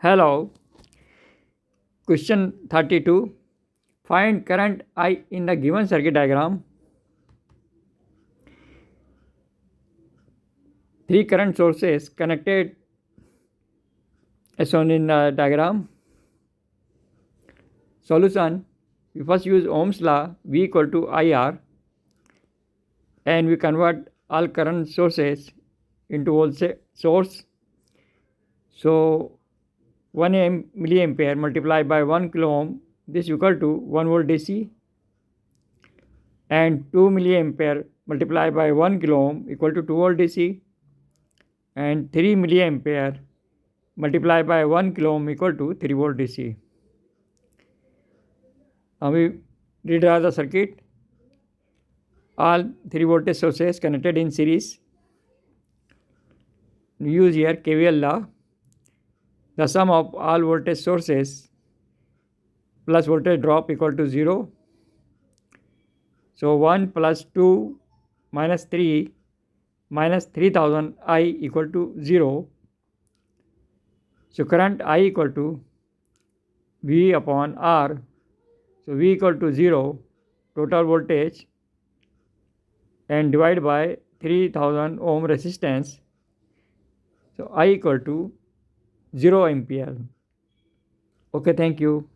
Hello. Question 32. Find current I in the given circuit diagram. Three current sources connected as shown in the diagram. Solution. We first use Ohm's law, V equal to IR, and we convert all current sources into voltage source. So 1 milliampere multiplied by 1 kilo ohm, this is equal to 1 volt DC, and 2 milliampere multiplied by 1 kilo ohm equal to 2 volt DC, and 3 milliampere multiplied by 1 kilo ohm equal to 3 volt DC. Now we redraw the circuit. All 3 voltage sources connected in series. We use here KVL law. The sum of all voltage sources plus voltage drop equal to 0. So 1 plus 2 minus 3 minus 3000 I equal to 0. So current I equal to V upon R. So V equal to 0, total voltage, and divide by 3000 ohm resistance. So I equal to 0 ampere. Okay, thank you.